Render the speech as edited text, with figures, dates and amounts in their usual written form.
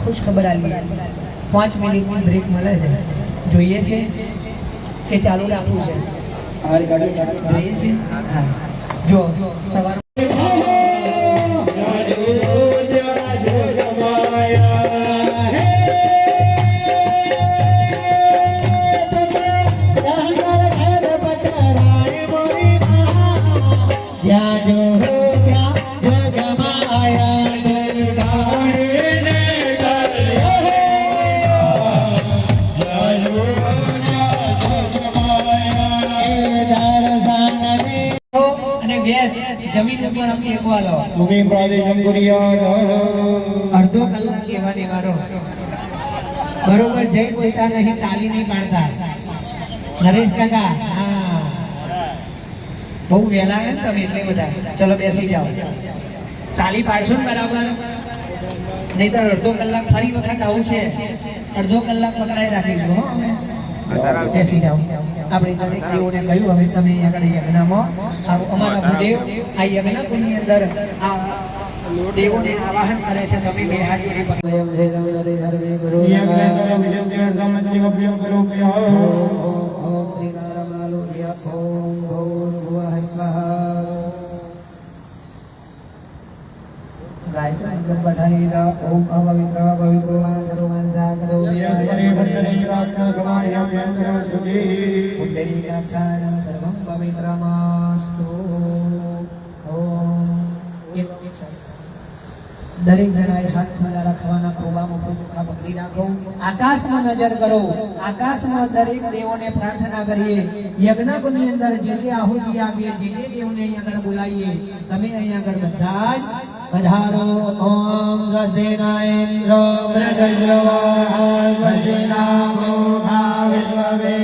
खुश खबर आ 5 मिनिट की ब्रेक મળે છે જોઈએ છે કે ચાલુ રાખવું છે જોઈએ છે હા જો સવાર जमीन पर हम एक वालो तुम्हें प्रादेशम कुरिया अर्धो कलाक केवाने वारो बरोबर जय बोलता नहीं ताली नहीं पाडता नरेश काका हां बहु वेला है તમે એટલે બધા ચલો બેસી જાઓ તાલી પાડશો ને બરાબર નહીતર અડધો કલાક ફરી વખત આવું છે અડધો કલાક પકડાઈ રાખીશું હો અમે બેસી જાઓ આપણે દરેક દેવોને કહ્યું હવે તમે આગળ યજ્ઞમાં અમારા ભૂદેવ આ યજ્ઞ કુંડની અંદર આ દેવોને આવાહન કરે છે તમે બે હાથ જોડી પકડ્યા છે સર્વે સર્વે ગુરુ યજ્ઞ કરો વિજય સમજ્ય અભ્યમ કરો પ્રિય ઓમ શ્રી નારાયણ યહ ઓમ ભૂર્ભુવઃ સ્વાહા ગાયત્રી મંત્ર પઠાયેલા ઓમ અપવિત્ર પવિત્રો સર્વં સાગરો યસ્મરે ભદ્રે રાક્ષ ગમાયમ યંત્ર સુખી પુંડરી કાક્ષાયં સર્વં પવિત્રમાસ્તુ ઓમ દરેક જણાએ હાથ ખુલ્લા રાખવાના ખોબામાં ચોખા પકડી રાખો આકાશમાં નજર કરો આકાશમાં દરેક દેવોને પ્રાર્થના કરીએ યજ્ઞની અંદર જે જે આહુતિ આપીએ જે જે દેવોને અહીંયા આગળ બોલાવીએ તમે અહીંયા આગળ બધા જ પધારો ઓમ સ્વસ્તિનાઇન્દ્ર મૃગજ્રવાહ સ્વસ્તિના મોઘા વિશ્વવે